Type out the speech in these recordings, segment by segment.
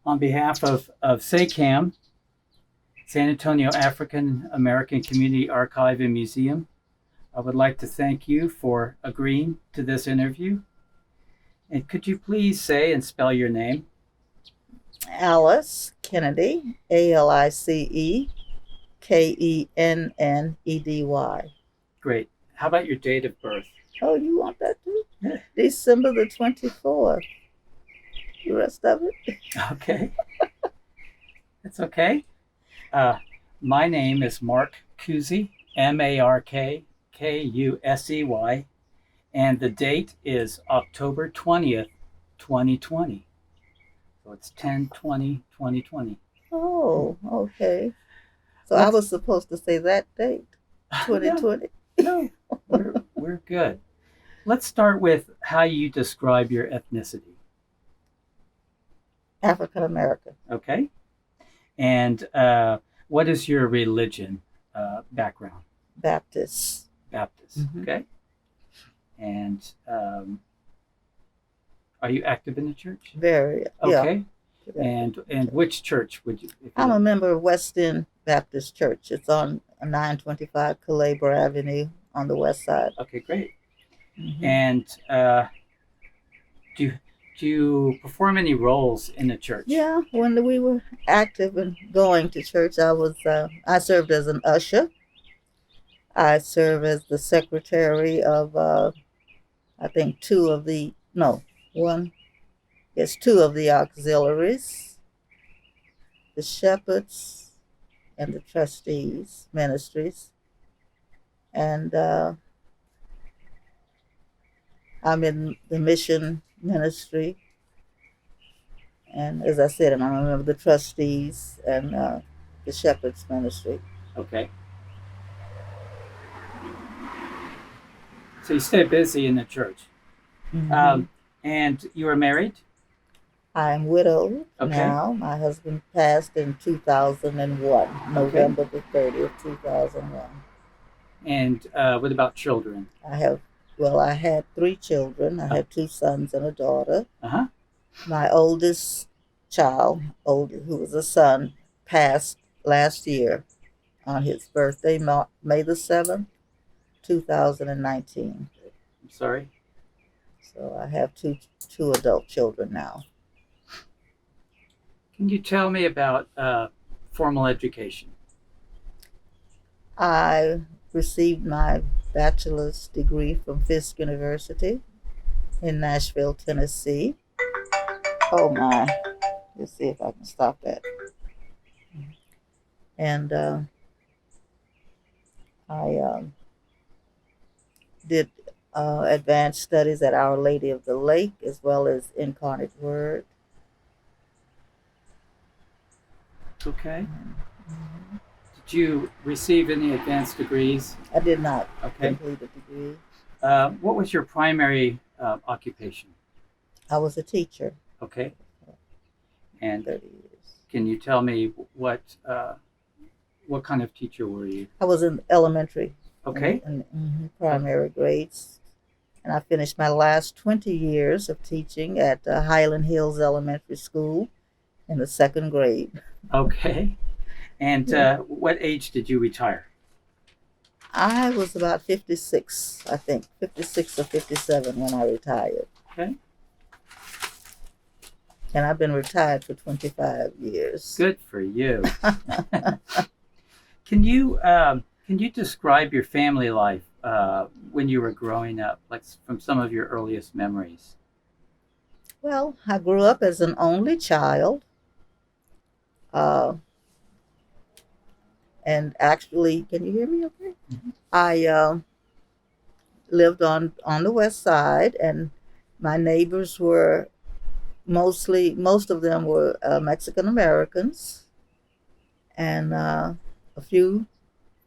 On behalf of SAAACAM, San Antonio African American Community Archive and Museum, I would like to thank you for agreeing to this interview. And could you please say and spell your name? Alice Kennedy, Alicekennedy. Great. How about your date of birth? Oh, you want that too? December the 24th. The rest of it? Okay, that's okay. Uh, my name is Mark Kuzy, Markkusey, and the date is October 20th, 2020. So it's 10/20/2020. Oh, okay. So I Let's was supposed to say that date, no, 2020. no, we're good. Let's start with how you describe your ethnicity. African American. Okay, and what is your religion background? Baptist. Baptist. Mm-hmm. Okay, and are you active in the church? Very, yeah. Okay, and which church would you? If you I'm a don't, member of West End Baptist Church. It's on 925 Calabria Avenue on the west side. okay, great. Hmm. And do you, do you perform any roles in the church? Yeah, when we were active and going to church, I served as an usher. I serve as the secretary of I think two of the no one yes two of the auxiliaries, the shepherds and the trustees ministries, and I'm in the mission ministry, and as I said, and I'm a member of the trustees and the shepherds ministry. Okay, so you stay busy in the church. Hmm. And you are married? I'm widowed Okay, now. My husband passed in 2001, okay. November the 30th, 2001. And what about children? I have, well, I had three children. I Uh had two sons and a daughter. huh. My oldest child, who was a son, passed last year on his birthday, May the 7th, 2019. I'm sorry. So I have two adult children now. Can you tell me about formal education? I received my bachelor's degree from Fisk University in Nashville, Tennessee. Oh my, let's see if I can stop that. And I did advanced studies at Our Lady of the Lake as well as Incarnate Word. Okay. Mhm. Did you receive any advanced degrees? I did not Okay. complete a degree. What was your primary occupation? I was a teacher Okay. for And 30 years. can you tell me what kind of teacher were you? I was in elementary Okay. and Uh, primary grades. And I finished my last 20 years of teaching at Highland Hills Elementary School in the second grade. okay. And Yeah. what age did you retire? I was about 56, I think, 56 or 57 when I retired. Okay. And I've been retired for 25 years. Good for you. Can you describe your family life when you were growing up, like from some of your earliest memories? Well, I grew up as an only child. Uh, and actually, can you hear me okay? Mhm. I lived on the west side, and my neighbors were most of them were Mexican Americans, and a few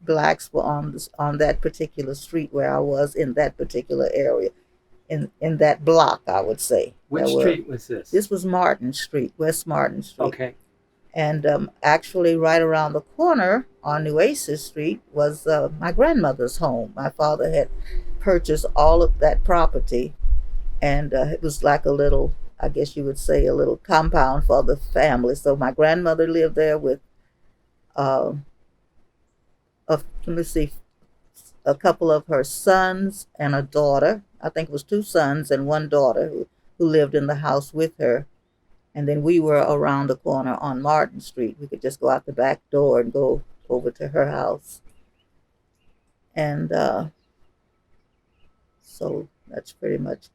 blacks were on that particular street where I was in that particular area, in that block, I would say. Which street was this? This was Martin Street, West Martin Street. Okay. And actually, right around the corner on Nueces Street was my grandmother's home. My father had purchased all of that property, and it was like a little I guess you would say, a little compound for the family. So my grandmother lived there with, uh, let me see, a couple of her sons and a daughter. I think it was two sons and one daughter who lived in the house with her. And then we were around the corner on Martin Street. We could just go out the back door and go over to her house. And so that's pretty much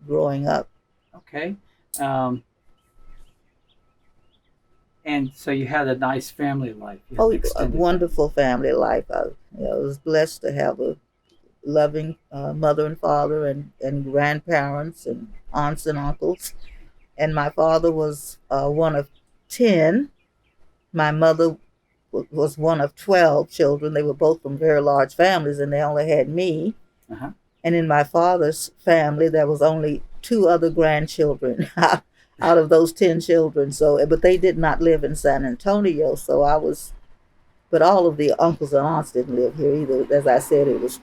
growing up. Okay. Um, and so you had a nice family life. You had Oh, an a extended wonderful family life. I was blessed to have a loving mother and father and grandparents and aunts and uncles. And my father was one of 10. My mother was one of 12 children. They were both from very large families, and they only had me. family. Uh-huh. And in my father's family, there was only two other grandchildren out of those 10 children. So, but they did not live in San Antonio. So I was, but all of the uncles and aunts didn't live here either. As I said, it was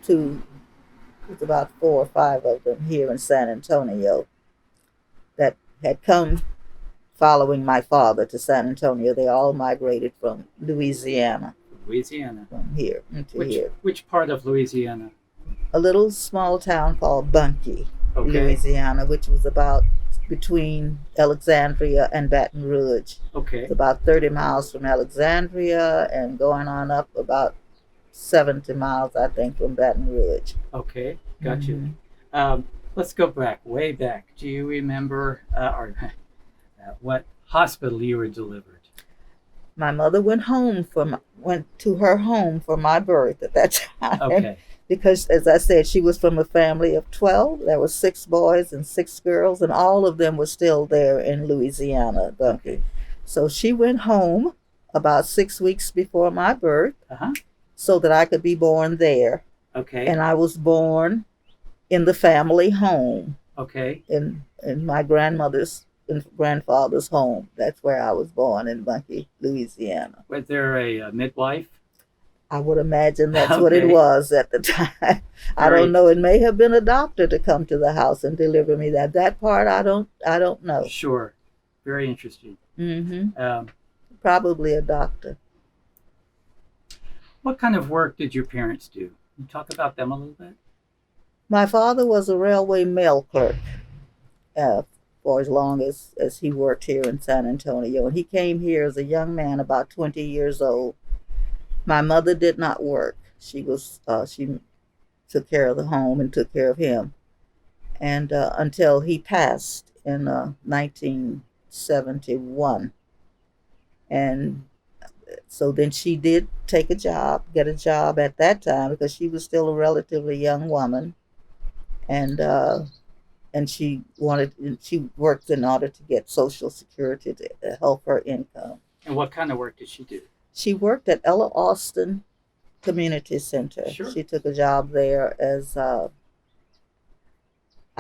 about 4 or 5 of them here in San Antonio that had come following my father to San Antonio. They all migrated from Louisiana, Louisiana. from here into here. Which part of Louisiana? A little small town called Bunkie, Okay. Louisiana, which was about between Alexandria and Baton Rouge. Okay. It's about 30 miles from Alexandria and going on up about 70 miles, I think, from Baton Rouge. Okay. Got you. Mhm. Let's go way back. Do you remember what hospital you were delivered? My mother went to her home for my birth at that time. Okay. Because, as I said, she was from a family of 12. There were 6 boys and 6 girls, and all of them were still there in Louisiana. Okay. So she went home about 6 weeks before my birth Uh-huh. so that I could be born there. Okay. And I was born in the family home, Okay. in my grandmother's and grandfather's home. That's where I was born, in Bunkie, Louisiana. Was there a midwife? I would imagine that's what it Okay. was at the time. I Very don't know. It may have been a doctor to come to the house and deliver me. That part I don't know. Sure. Very interesting. Mm-hmm. Probably a doctor. What kind of work did your parents do? Can you talk about them a little bit? My father was a railway mail clerk for as long as he worked here in San Antonio. And he came here as a young man, about 20 years old. My mother did not work. She took care of the home and took care of him, and until he passed in 1971. And so then she did get a job at that time, because she was still a relatively young woman, and she worked in order to get Social Security to help her income. And what kind of work did she do? She worked at Ella Austin Community Center. Sure. She took a job there as, I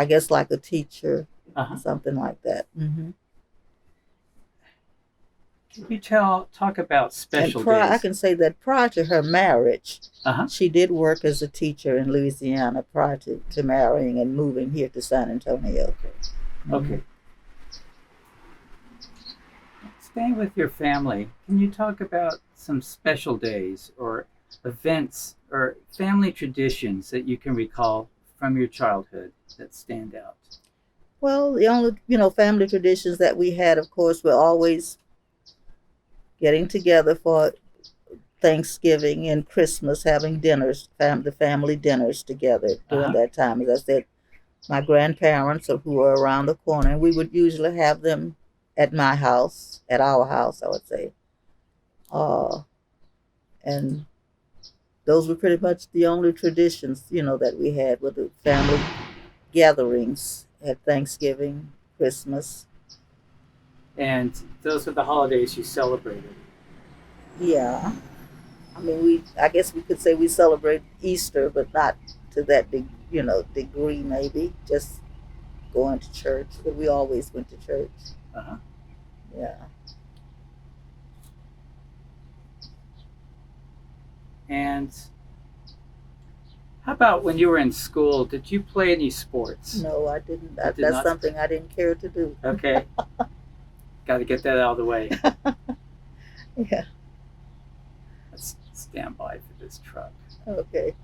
guess, like a teacher, Uh-huh. something like that. Mm-hmm. Can you talk about special days? I can say that prior to her marriage, Uh-huh. she did work as a teacher in Louisiana prior to marrying and moving here to San Antonio. Okay. Staying with your family, can you talk about some special days or events or family traditions that you can recall from your childhood that stand out? Well, the only, family traditions that we had, of course, were always getting together for Thanksgiving and Christmas, having dinners, the family dinners together during that time. As I said, my grandparents, who were around the corner, and we would usually have them at my house, at our house, I would say. And those were pretty much the only traditions, that we had, with the family gatherings at Thanksgiving, Christmas. And those are the holidays you celebrated. Yeah. I mean, I guess we could say we celebrate Easter, but not to that degree, maybe. Just going to church. But we always went to church. Uh-huh. Yeah. And How about when you were in school? Did you play any sports? No, I didn't. You did That's not. something I didn't care to do. Okay. Got to get that out of the way. Yeah. Let's stand by for this truck. Okay.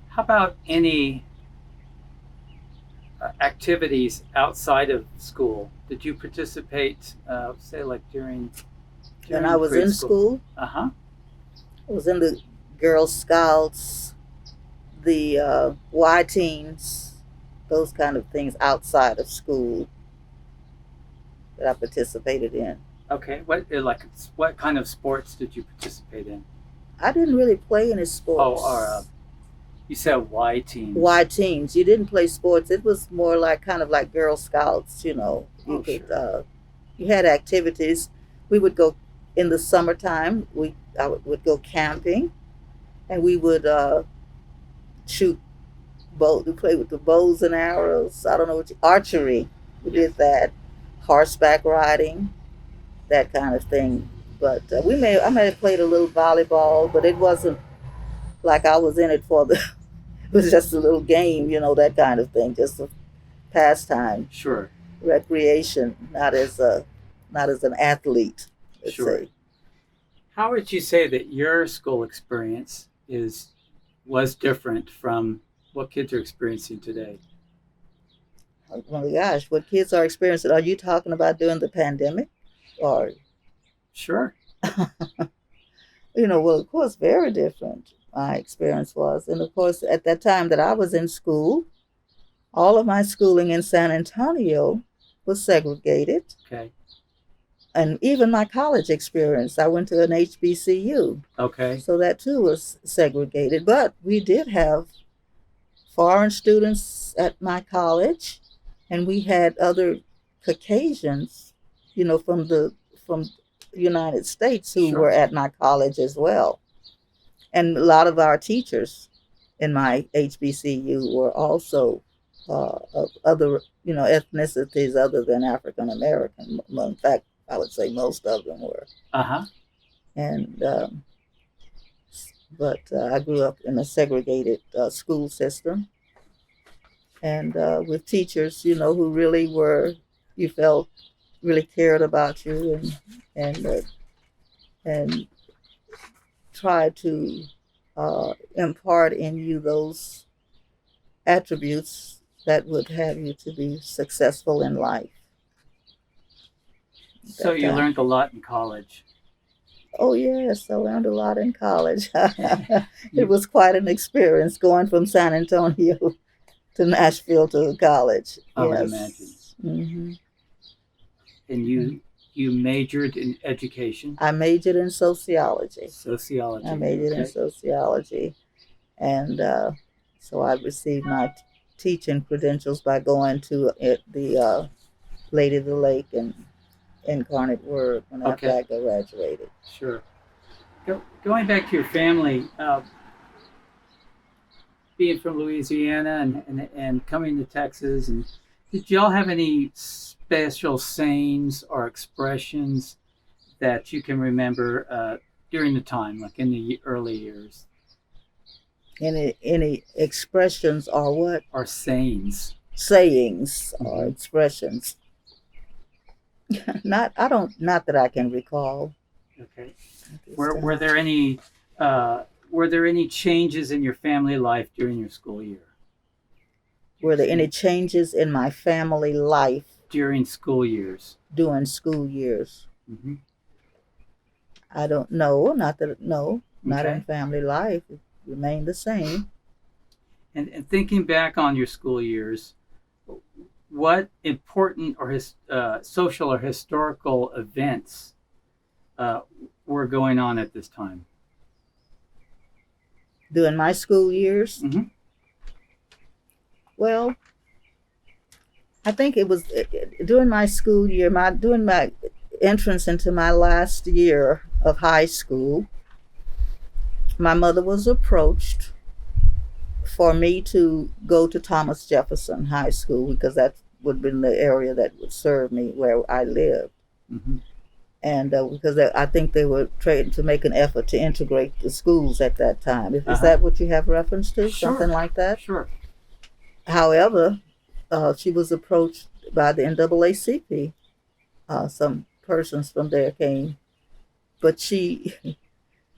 How about any activities outside of school? Did you participate, say, like When I was grade in school, Uh-huh. I was in the Girl Scouts, the Y Teens, those kind of things outside of school that I participated in. Okay. What kind of sports did you participate in? I didn't really play any Oh, sports. or you said Y teams. Y Teens. You didn't play sports. It was more like kind of like Girl Scouts. You know, Oh, sure. you had activities. We would go in the summertime. I would go camping, and we would shoot bow. We played with the bows and arrows. I don't know archery. We Yes. did that. Horseback riding, that kind of thing. But I may have played a little volleyball, but it wasn't like I was in it for the. It was just a little game, that kind of thing, just a pastime, Sure. recreation, not as an athlete, let's Sure. say. How would you say that your school experience was different from what kids are experiencing today? Oh my gosh, what kids are experiencing? Are you talking about during the pandemic, or Sure. well, of course, very different. My experience was, and of course, at that time that I was in school, all of my schooling in San Antonio was segregated, Okay. and even my college experience, I went to an HBCU, Okay. so that too was segregated. But we did have foreign students at my college, and we had other Caucasians, from the United States who Sure. were at my college as well. And a lot of our teachers in my HBCU were also of other, ethnicities other than African American. Well, in fact, I would say most of them were. Uh-huh. And but I grew up in a segregated school system, and with teachers, who really you felt really cared about you, and tried to impart in you those attributes that would have you to be successful in life. At So that you time. learned a lot in college. Oh yes, I learned a lot in college. It You, was quite an experience going from San Antonio to Nashville to college. I would imagine. Yes. Hmm. And you majored in education, I majored in sociology. sociology. I majored in Okay. sociology, and so I received my teaching credentials by going to the Lady of the Lake and Incarnate Word when after Okay. I graduated. Sure. Going back to your family, being from Louisiana and coming to Texas, and did y'all have any special sayings or expressions that you can remember during the time, like in the early years, Any expressions or what or sayings? sayings or Hmm. expressions? Not that I can recall Okay. at this Were time. there any were there any changes in your family life during your school year? Were there any changes in my family life During school years. during school years? Hmm. I don't know. Not in Okay. family life. It remained the same. And thinking back on your school years, what important or social or historical events uh, were going on at this time? During my school years, Hmm. well, I think it was during my school year, during my entrance into my last year of high school, my mother was approached for me to go to Thomas Jefferson High School, because that would have been the area that would serve me where I lived. Mm-hmm. And because I think they were trying to make an effort to integrate the schools at that time. Is that what you have reference to? Sure. Something like that? Sure. However, she was approached by the NAACP. Some persons from there came, but she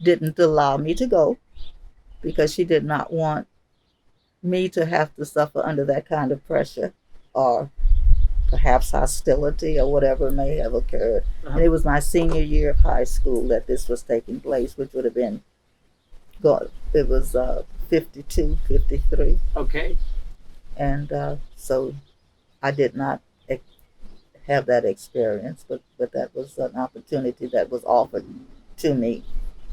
didn't allow me to go because she did not want me to have to suffer under that kind of pressure or perhaps hostility or whatever may have occurred. Uh-huh. And it was my senior year of high school that this was taking place, which would have been, it was 52, 53. Okay. And so I did not have that experience, but that was an opportunity that was offered to me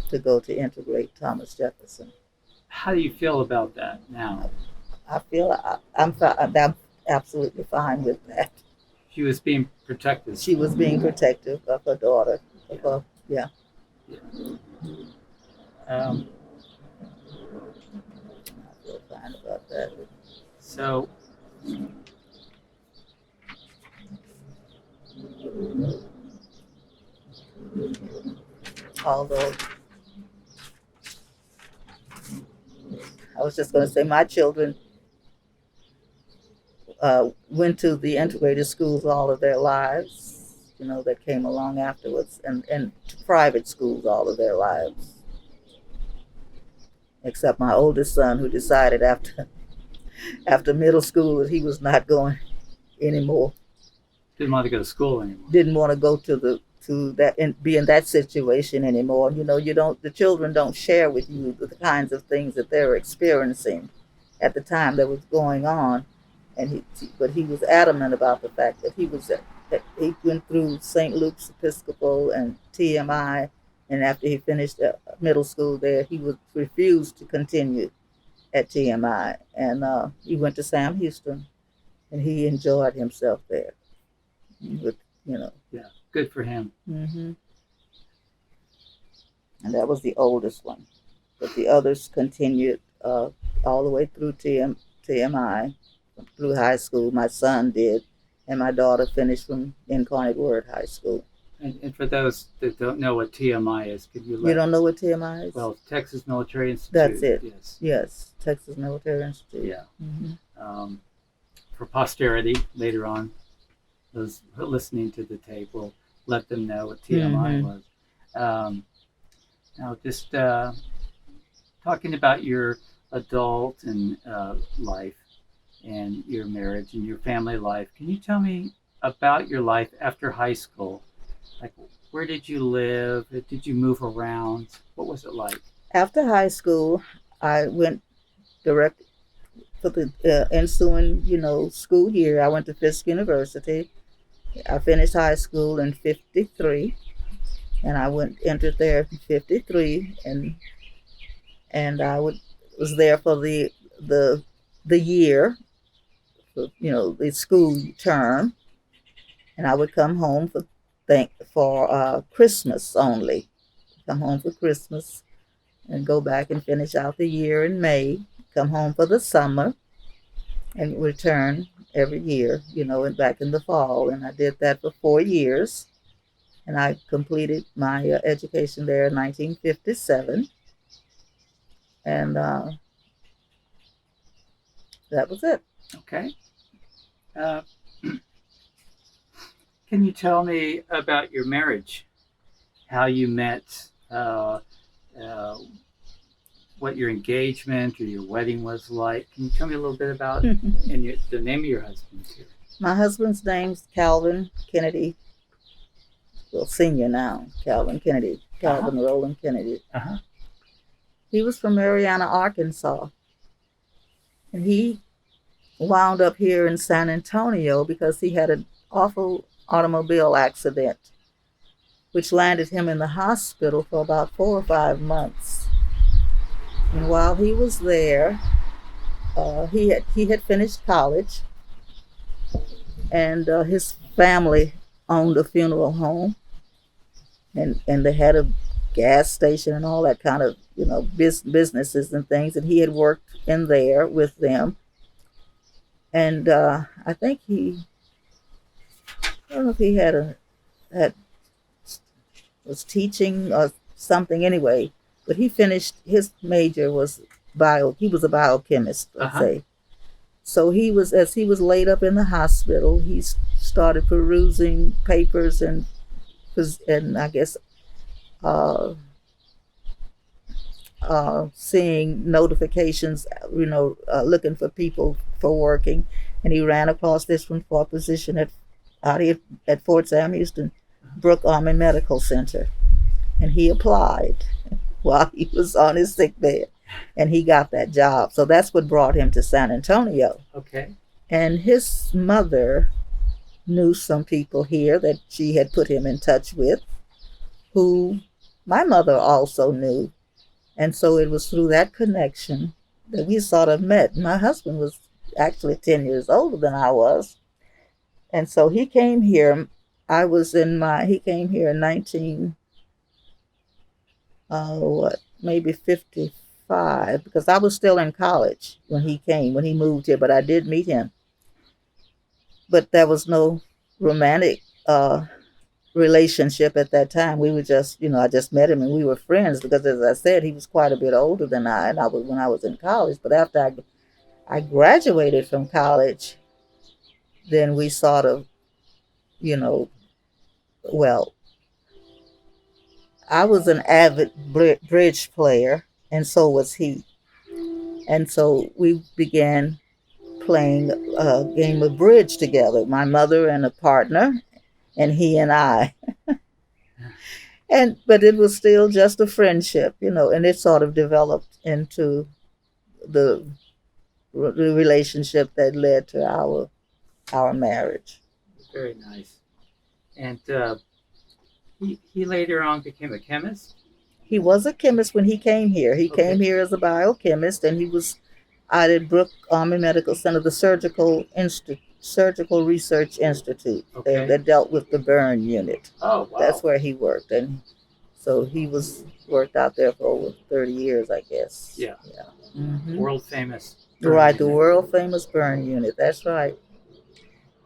to go to integrate Thomas Jefferson. How do you feel about that now? I feel I'm absolutely fine with that. She was being protected. She was being protective of her daughter. Yeah. I feel fine about that. So, although I was just going to say my children went to the integrated schools all of their lives, that came along afterwards, and to private schools all of their lives, except my oldest son, who decided after middle school that he was not going anymore. Didn't want to go to school anymore. Didn't want to go to that and be in that situation anymore. The children don't share with you the kinds of things that they're experiencing at the time that was going on. But he was adamant about the fact that he went through St. Luke's Episcopal and TMI, and after he finished middle school there, he would refuse to continue at TMI, and he went to Sam Houston, and he enjoyed himself there. Yeah, good for him. Mm-hmm. And that was the oldest one, but the others continued all the way through TMI, through high school. My son did, and my daughter finished from Incarnate Word High School. And for those that don't know what TMI is, could you You don't know what TMI is? Well, Texas Military Institute. That's it. Yes. Yes, Texas Military Institute. Yeah. Mm-hmm. For posterity, later on, those listening to the tape will let them know what TMI was. Now, just talking about your adult and life and your marriage and your family life, can you tell me about your life after high school? Like, where did you live? Did you move around? What was it like? After high school, I went direct for the ensuing, school year. I went to Fisk University. I finished high school in 53, and I entered there in 53, and I was there for the year, the school term, and I would come home for Christmas only. Come home for Christmas and go back and finish out the year in May. Come home for the summer and return every year, and back in the fall. And I did that for 4 years. And I completed my education there in 1957. And that was it. Okay. Can you tell me about your marriage? How you met, what your engagement or your wedding was like? Can you tell me a little bit about and the name of your husband too? My husband's name's Calvin Kennedy. Well, senior now, Calvin Kennedy. Calvin Roland Kennedy. He was from Marianna, Arkansas. And he wound up here in San Antonio because he had an awful automobile accident, which landed him in the hospital for about 4 or 5 months. And while he was there, he had finished college, and his family owned a funeral home, and they had gas station and all that kind of, businesses and things. And he had worked in there with them. And I think I don't know if he had was teaching or something anyway, but he finished his major was he was a biochemist, let's say. So as he was laid up in the hospital, he started perusing papers and I guess uh, seeing notifications, looking for people for working, and he ran across this one for a position out here at Fort Sam Houston Brooke Army Medical Center, and he applied while he was on his sick bed, and he got that job. So that's what brought him to San Antonio. Okay. And his mother knew some people here that she had put him in touch with, who my mother also knew. And so it was through that connection that we sort of met. My husband was actually 10 years older than I was. And so he came here. He came here in maybe 55, because I was still in college when he moved here, but I did meet him. But there was no romantic relationship at that time. We were just, I just met him and we were friends because, as I said, he was quite a bit older than I, and I was when I was in college. But after I graduated from college, then we sort of, well, I was an avid bridge player, and so was he. And so we began playing a game of bridge together, my mother and a partner, and he and I. But it was still just a friendship, and it sort of developed into the relationship that led to our marriage. Very nice. And he later on became a chemist? He was a chemist when he came here. He came here as a biochemist, and he was out at Brooke Army Medical Center, the Surgical Research Institute, that dealt with the burn unit. Oh, wow. That's where he worked. And so he worked out there for over 30 years, I guess. Yeah. Mm-hmm. World famous. Right, the world famous burn unit. That's right.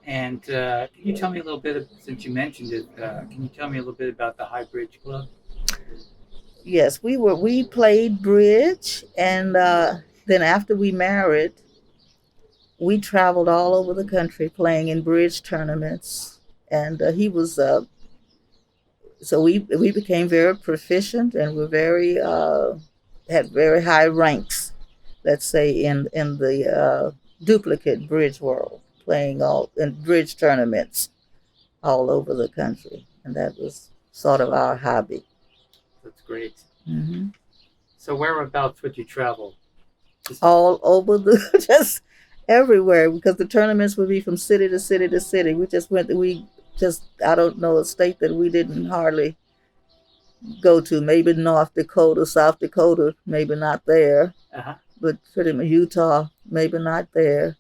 And can you tell me a little bit, since you mentioned it, can you tell me a little bit about the High Bridge Club? Yes, we played bridge, and then after we married, we traveled all over the country playing in bridge tournaments. And he was so we became very proficient, and we're very had very high ranks, let's say, in the duplicate bridge world, playing all in bridge tournaments all over the country, and that was sort of our hobby. That's great. Mm-hmm. So whereabouts would you travel? All over just everywhere, because the tournaments would be from city to city to city. I don't know a state that we didn't hardly go to. Maybe North Dakota, South Dakota, maybe not there. Uh-huh. But pretty much Utah, maybe not there.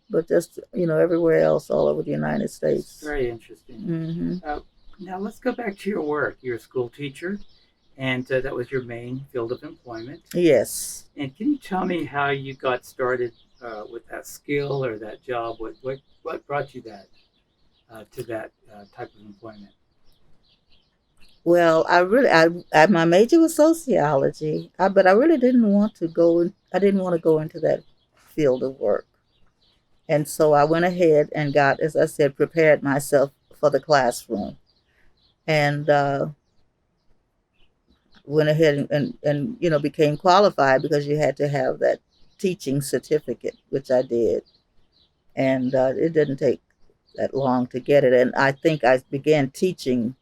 But just, everywhere else all over the United States. Very interesting. Mm-hmm. Now let's go back to your work. You're a school teacher, and that was your main field of employment. Yes. And can you tell me how you got started with that skill or that job? What brought you to that type of employment? Well, my major was sociology, but I really didn't want to go. I didn't want to go into that field of work, and so I went ahead and got, as I said, prepared myself for the classroom, and went ahead and became qualified, because you had to have that teaching certificate, which I did, and it didn't take that long to get it. And I think I began teaching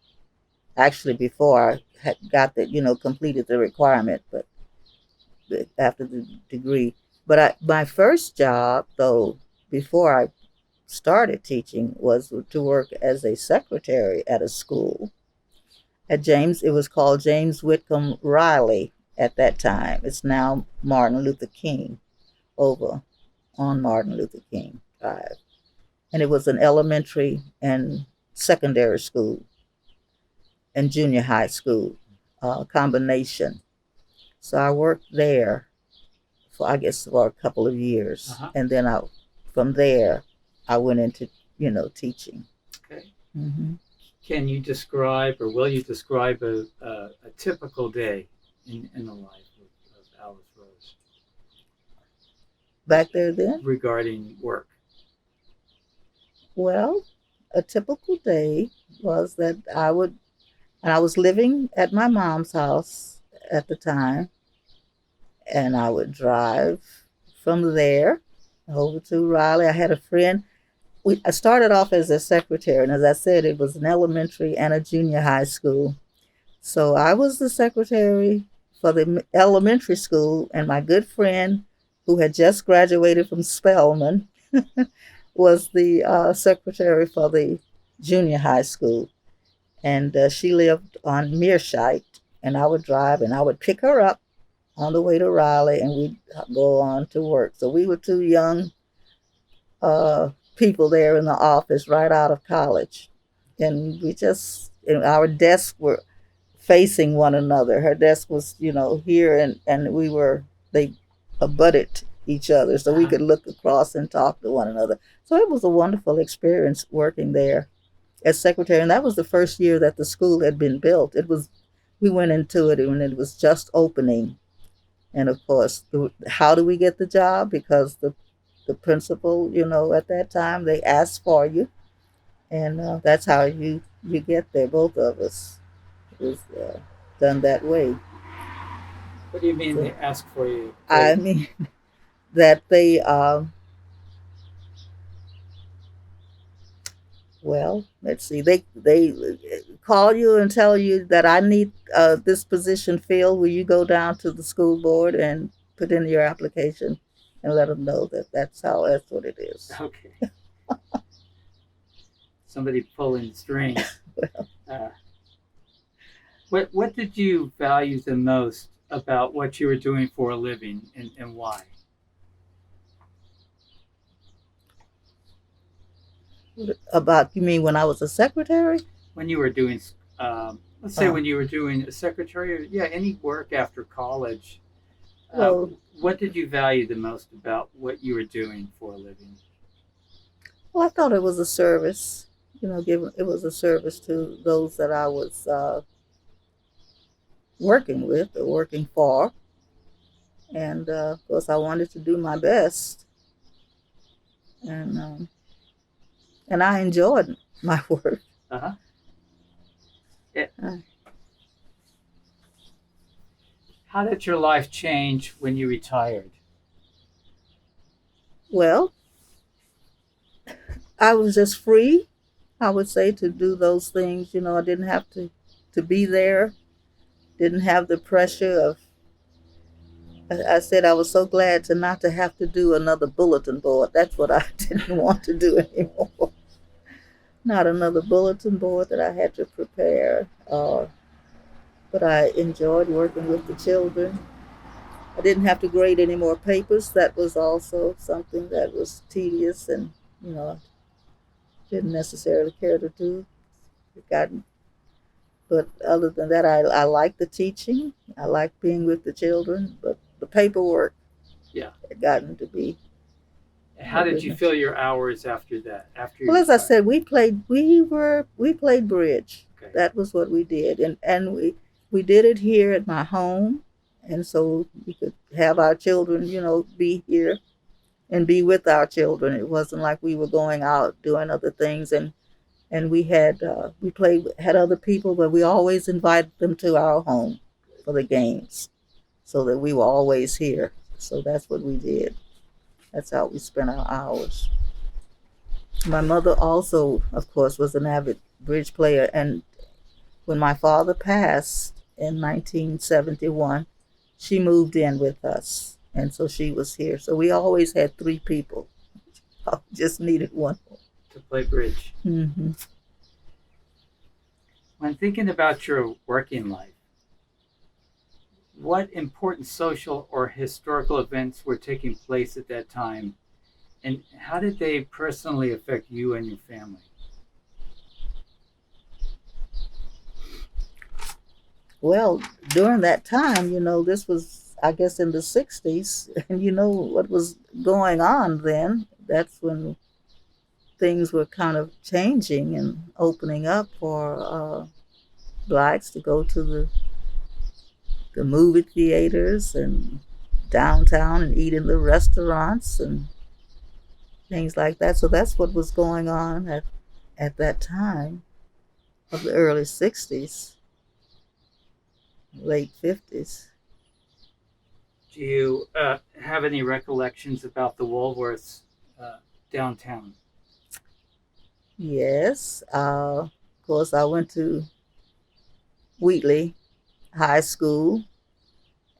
actually before I had got completed the requirement, but after the degree. But my first job, though, before I started teaching, was to work as a secretary at a school at James. It was called James Whitcomb Riley at that time. It's now Martin Luther King, over on Martin Luther King Drive. And it was an elementary and secondary school and junior high school. combination. So I worked there for, I guess, for a couple of years, Uh-huh. and then from there I went into teaching. Okay. Hmm. Can you describe, or will you describe a typical day in the life of Alice Rose Back there then, regarding work? well, a typical day was that and I was living at my mom's house at the time, and I would drive from there over to Raleigh. I had a friend. I started off as a secretary, and as I said, it was an elementary and a junior high school. So I was the secretary for the elementary school, and my good friend, who had just graduated from Spelman, was the secretary for the junior high school. And she lived on Mearshite, and I would drive and I would pick her up on the way to Raleigh, and we'd go on to work. So we were two young people there in the office right out of college, and and our desks were facing one another. Her desk was, here, and they abutted each other, so we Uh-huh. could look across and talk to one another. So it was a wonderful experience working there as secretary, and that was the first year that the school had been built. We went into it when it was just opening, and of course, how do we get the job? Because the principal, at that time, they asked for you, and that's how you get there. Both of us. It was done that way. What do you mean So they ask for you? I mean that they well, let's see, they call you and tell you that I need this position filled. Will you go down to the school board and put in your application and let them know that that's what it is. Okay. Somebody pulling strings. Uh, what did you value the most about what you were doing for a living, and why? About, you mean when I was a secretary? When you were doing, let's say when you were doing a secretary, or yeah, any work after college, uh, Well, what did you value the most about what you were doing for a living? I thought it was a service. Given it was a service to those that I was working with or working for, and of course I wanted to do my best, and I enjoyed my work. Uh-huh. Yeah. Uh, How did your life change when you retired? well, I was just free, I would say, to do those things. I didn't have to be there. Didn't have the pressure of. I said I was so glad to not to have to do another bulletin board. That's what I didn't want to do anymore. Not another bulletin board that I had to prepare. But I enjoyed working with the children. I didn't have to grade any more papers. That was also something that was tedious, and didn't necessarily care to do. It got, but other than that, I like the teaching. I like being with the children, but the paperwork Yeah. had gotten to be. How did you fill your hours after that? After you Well, as I retired? said, we played bridge. Okay. That was what we did, and we did it here at my home, and so we could have our children, be here and be with our children. It wasn't like we were going out doing other things, and we played had other people, but we always invited them to our home for the games, so that we were always here. So that's what we did. That's how we spent our hours. My mother also, of course, was an avid bridge player, and when my father passed in 1971, she moved in with us, and so she was here. So we always had three people. I just needed one more. To play bridge. Mm-hmm. When thinking about your working life, what important social or historical events were taking place at that time, and how did they personally affect you and your family? Well, during that time, this was, I guess, in the 60s, and you know what was going on then. That's when things were kind of changing and opening up for blacks to go to the movie theaters and downtown and eat in the restaurants and things like that. So that's what was going on at that time of the early 60s, late 50s. Do you have any recollections about the Woolworths downtown? Yes. Of course, I went to Wheatley High School,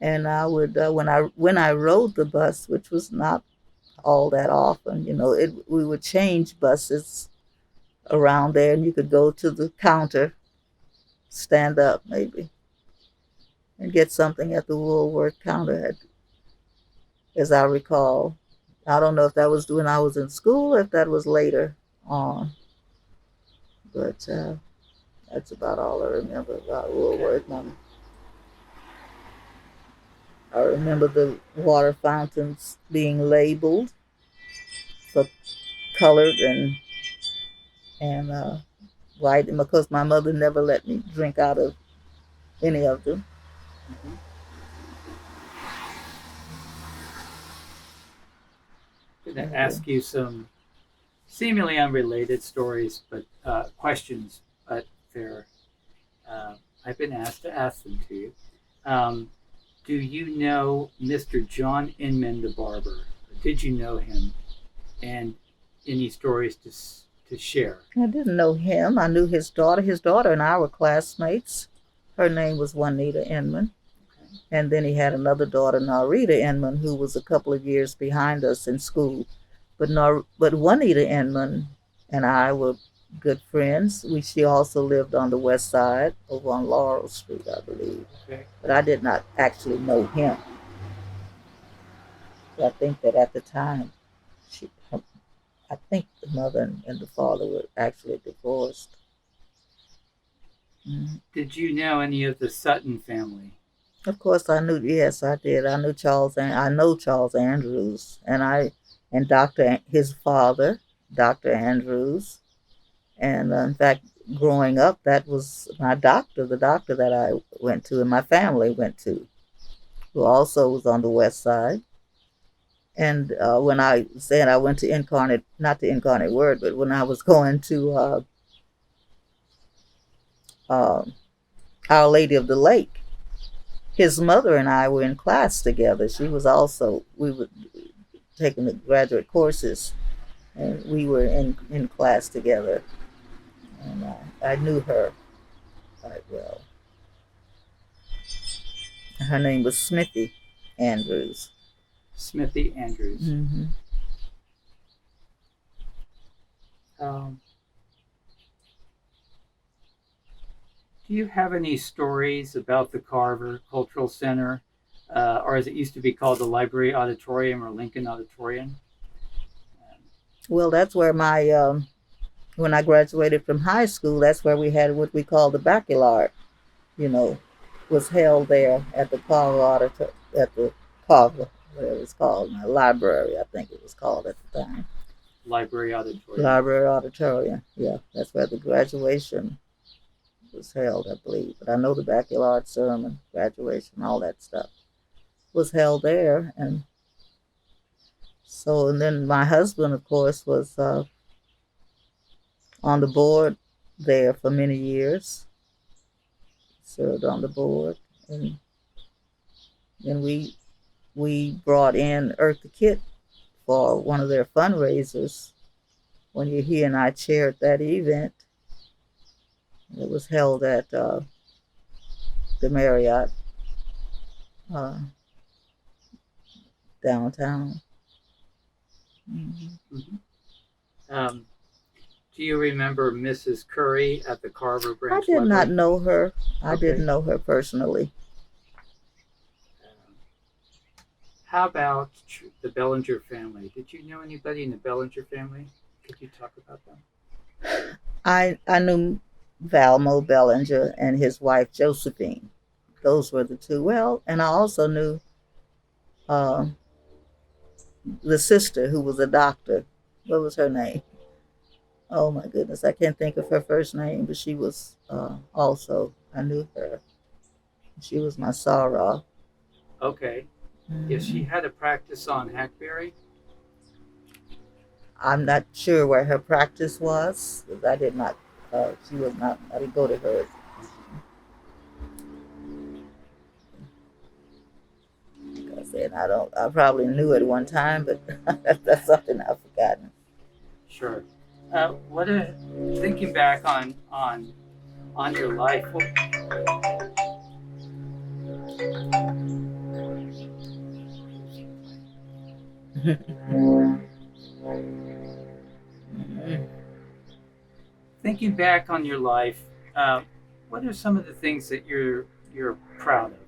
and I would when I rode the bus, which was not all that often, we would change buses around there, and you could go to the counter, stand up maybe, and get something at the Woolworth counter, as I recall. I don't know if that was when I was in school or if that was later on, but that's about all I remember about Okay. Woolworth. I remember the water fountains being labeled for colored and white, and because my mother never let me drink out of any of them. Mm-hmm. I'm going to And, ask you some seemingly unrelated stories, but questions, but they're I've been asked to ask them to you. Um, do you know Mr. John Inman, the barber? Did you know him? And any stories to share? I didn't know him. I knew his daughter. His daughter and I were classmates. Her name was Juanita Inman. Okay. And then he had another daughter, Narita Inman, who was a couple of years behind us in school. But Juanita Inman and I were good friends. She also lived on the west side over on Laurel Street, I believe. Okay. But I did not actually know him. So I think that at the time, she, I think the mother and the father were actually divorced. Mhm. Did you know any of the Sutton family? Of course, I knew. Yes, I did. I knew Charles, and I know Charles Andrews, and his father, Doctor Andrews, and in fact, growing up, that was my doctor, the doctor that I went to, and my family went to, who also was on the west side. And when I said I went to Incarnate, not the Incarnate Word, but when I was going to uh, Our Lady of the Lake, his mother and I were in class together. We were taking the graduate courses, and we were in class together. And I knew her quite well. Her name was Smithy Andrews. Smithy Andrews. Mm-hmm. Um, do you have any stories about the Carver Cultural Center, or as it used to be called, the Library Auditorium or Lincoln Auditorium? Well, that's where when I graduated from high school, that's where we had what we call the baccalaureate, you know, was held there at the Carver, whatever it's called, library, I think it was called at the time. Library Auditorium. Library auditorium. Yeah, that's where the graduation was held, I believe. But I know the baccalaureate ceremony, graduation, all that stuff was held there. And then my husband, of course, was on the board there for many years, served on the board. And then we brought in Eartha Kitt for one of their fundraisers when he and I chaired that event. It was held at the Marriott uh, downtown. Mm-hmm. Mm-hmm. Do you remember Mrs. Curry at the Carver I Branch did Library? not know her. I Okay. didn't know her personally. Um, how about the Bellinger family? Did you know anybody in the Bellinger family? Could you talk about them? I knew Valmo Bellinger and his wife Josephine. those were the two. Well, and I also knew uh, the sister who was a doctor. What was her name? Oh my goodness, I can't think of her first name, but she was also, I knew her. She was my sorrow. Okay. If she had a practice on Hackberry? I'm not sure where her practice was, because I did not, she was not, I didn't go to her. Like I said, I probably knew it one time, but that's something I've forgotten. Sure. What a, thinking back on your life. Thinking back on your life, what are some of the things that you're proud of?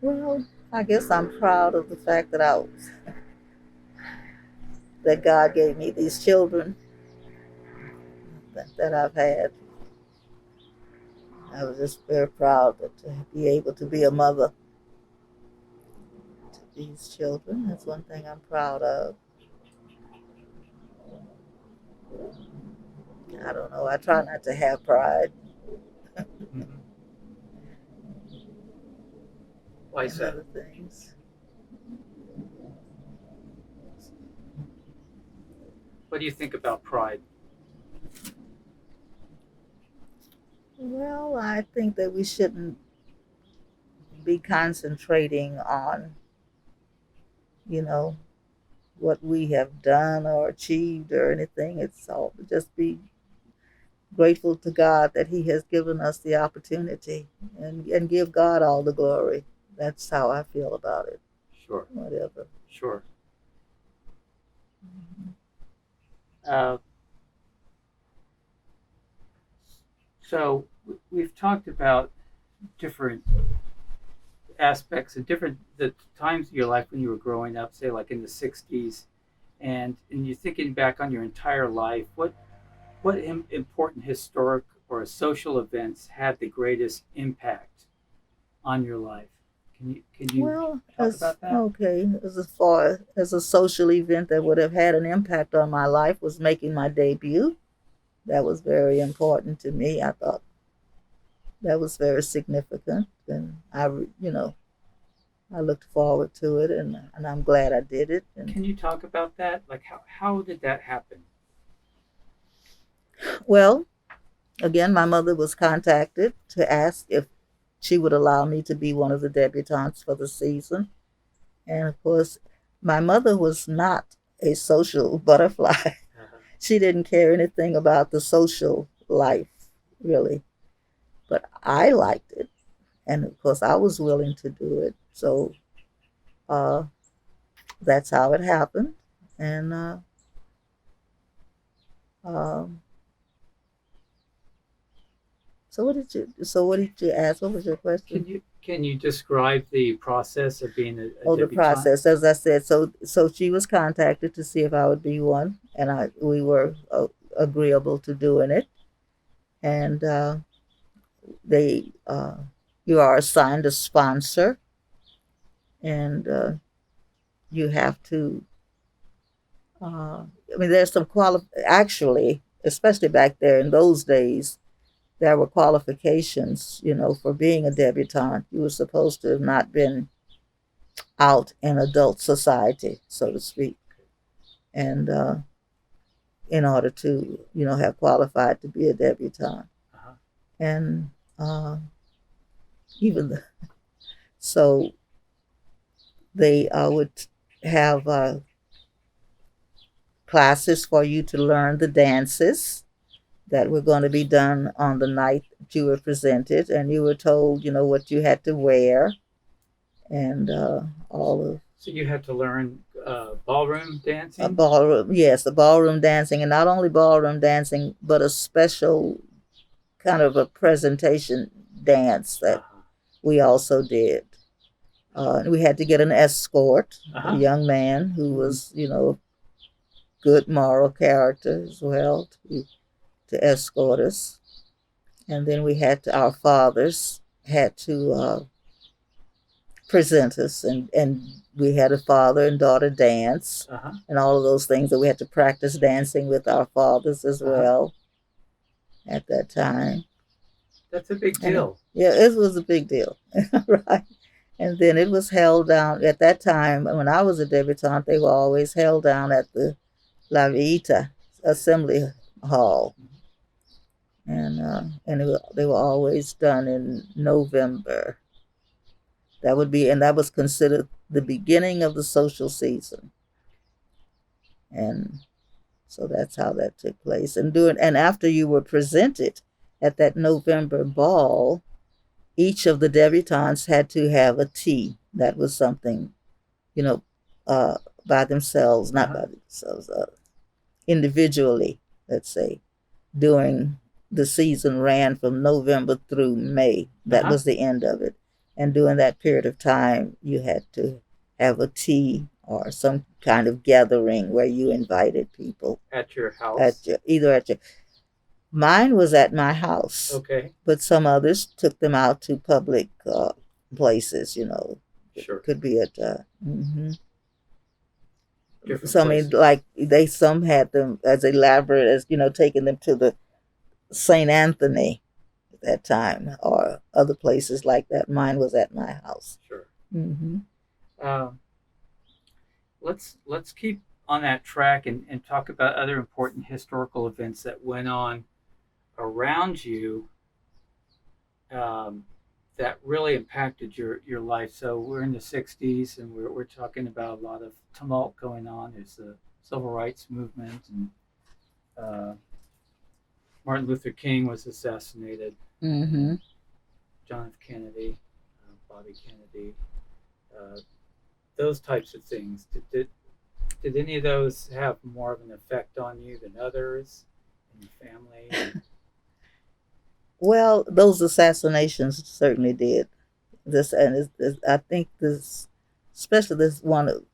Well, I guess I'm proud of the fact that that God gave me these children that I've had. I was just very proud to be able to be a mother to these children. That's one thing I'm proud of. I don't know. I try not to have pride Mm-hmm. Why is in that? other things. What do you think about pride? Well, I think that we shouldn't be concentrating on, you know, what we have done or achieved or anything. It's all just be grateful to God that He has given us the opportunity and give God all the glory. That's how I feel about it. Sure, Whatever. sure. Uh, so we've talked about different aspects of different the times of your life when you were growing up, say like in the '60s, and you're thinking back on your entire life. What important historic or social events had the greatest impact on your life? Can you Well, talk as about that? okay, as far as a social event that would have had an impact on my life was making my debut. That was very important to me. I thought that was very significant, and I looked forward to it, and I'm glad I did it. And Can you talk about that? Like how did that happen? well, again, my mother was contacted to ask if she would allow me to be one of the debutantes for the season. And of course, my mother was not a social butterfly. Uh-huh. She didn't care anything about the social life, really. But I liked it. And of course, I was willing to do it. So uh, that's how it happened. And um, so what did you ask? What was your question? Can you describe the process of being a Oh, the debutante? process, as I said. So she was contacted to see if I would be one, and we were agreeable to doing it. And they you are assigned a sponsor, and you have to. I mean, there's some actually, especially back there in those days, there were qualifications, for being a debutante. You were supposed to have not been out in adult society, so to speak, and in order to, have qualified to be a debutante. Uh-huh. And uh, even so, they would have classes for you to learn the dances that were going to be done on the night that you were presented, and you were told, what you had to wear, and all of So you had to learn ballroom a dancing. ballroom, yes, the ballroom dancing, and not only ballroom dancing, but a special kind of a presentation dance that Uh-huh. we also did. We had to get an escort, a Uh-huh. young man who was, good moral character as well, to escort us. And then our fathers had to present us, and we had a father and daughter dance, and all of those things that we had to practice dancing with our fathers as well at that time. That's a big And deal. yeah, it was a big deal, right? And then it was held down at that time. When I was a debutante, they were always held down at the La Vita Assembly Hall, and they were always done in November. That was considered the beginning of the social season, and so that's how that took place. And after you were presented at that November ball, each of the debutantes had to have a tea. That was something, you know, by themselves, not by themselves, individually, let's say, during the season ran from November through May. That was the end of it. And during that period of time, you had to have a tea or some kind of gathering where you invited people. At your house? Either at your... Mine was at my house. Okay. But some others took them out to public places, you know. Sure. Could be at... Some like some had them as elaborate as, you know, taking them to the St. Anthony at that time, or other places like that. Mine was at my house. Sure. Mm-hmm. Let's keep on that track and talk about other important historical events that went on around you that really impacted your life. So we're in the 60s, and we're talking about a lot of tumult going on. There's the civil rights movement, and Martin Luther King was assassinated. Mm-hmm. John F. Kennedy, Bobby Kennedy, those types of things. Did any of those have more of an effect on you than others in your family? Well, those assassinations certainly did. I think especially this one of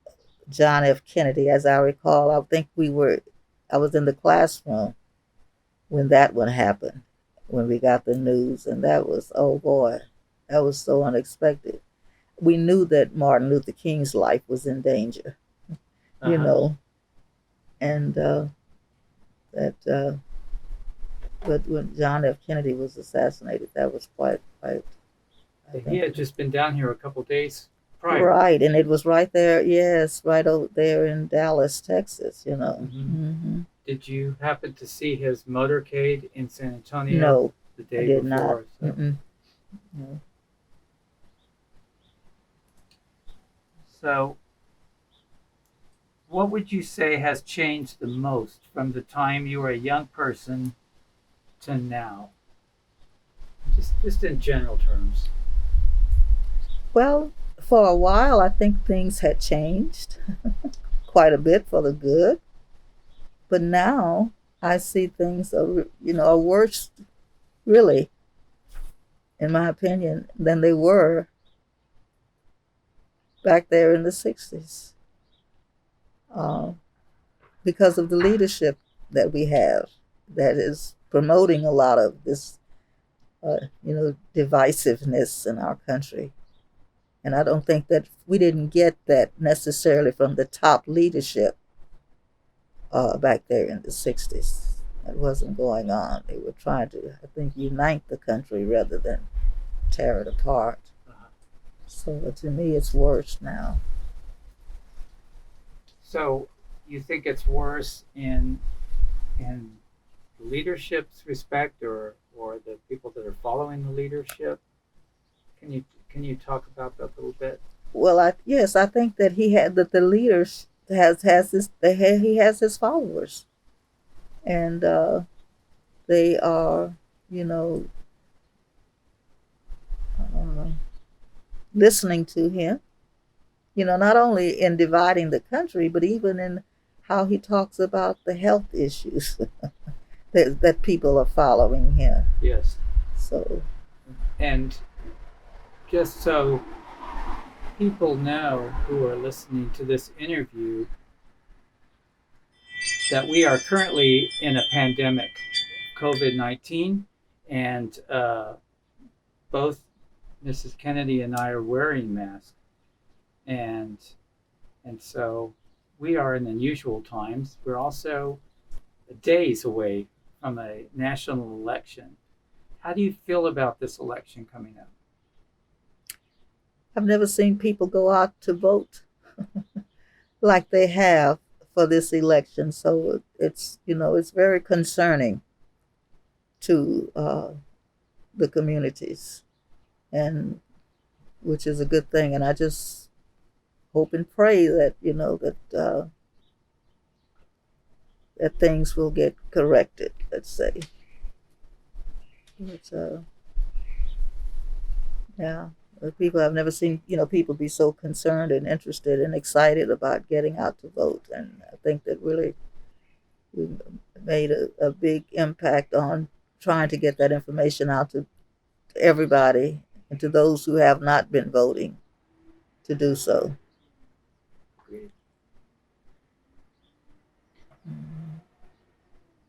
John F. Kennedy, as I recall, I think I was in the classroom when that one happened, when we got the news, and that was, oh boy, that was so unexpected. We knew that Martin Luther King's life was in danger, you know, and but when John F. Kennedy was assassinated, that was quite. He had just been down here a couple of days prior. Right, and it was right there, yes, right over there in Dallas, Texas, you know. Mm-hmm. Mm-hmm. Did you happen to see his motorcade in San Antonio? No, the day I did before? Not. So. No. So, what would you say has changed the most from the time you were a young person to now? Just in general terms. Well, for a while, I think things had changed quite a bit for the good. But now I see things are worse, really, in my opinion, than they were back there in the 60s. Because of the leadership that we have that is promoting a lot of this, divisiveness in our country. And I don't think that we didn't get that necessarily from the top leadership back there in the 60s. That wasn't going on. They were trying to, I think, unite the country rather than tear it apart. So to me, it's worse now. So you think it's worse in leadership's respect, or the people that are following the leadership? Can you talk about that a little bit? Well, I think that he has his followers, and they are, listening to him. Not only in dividing the country, but even in how he talks about the health issues that people are following him. Yes. So. And just so people know who are listening to this interview, that we are currently in a pandemic, COVID-19, and both Mrs. Kennedy and I are wearing masks, and so we are in unusual times. We're also days away from a national election. How do you feel about this election coming up? I've never seen people go out to vote like they have for this election, so it's it's very concerning to the communities, and which is a good thing. And I just hope and pray that that things will get corrected. Let's say, but, yeah. People I've never seen, people be so concerned and interested and excited about getting out to vote, and I think that really we made a big impact on trying to get that information out to everybody and to those who have not been voting to do so.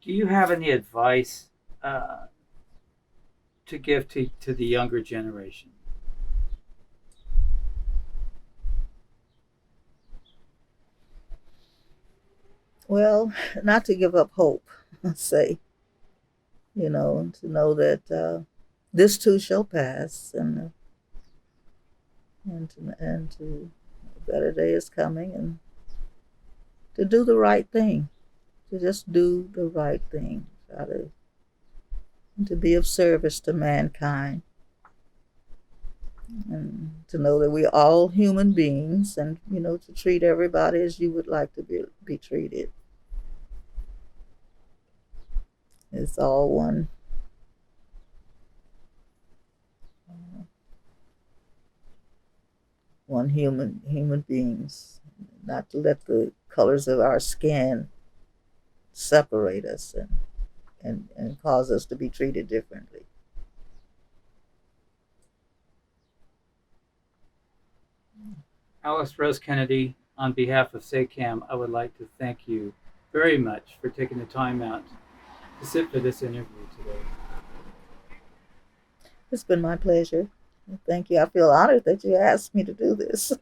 Do you have any advice to give to the younger generation? Well, not to give up hope, say, to know that this too shall pass, and to a better day is coming, and to do the right thing, to just do the right thing, try to be of service to mankind, and to know that we're all human beings, and to treat everybody as you would like to be treated. It's all one human beings, not to let the colors of our skin separate us and cause us to be treated differently. Alice Rose Kennedy, on behalf of SAAACAM, I would like to thank you very much for taking the time out to sit for this interview today. It's been my pleasure. Thank you. I feel honored that you asked me to do this.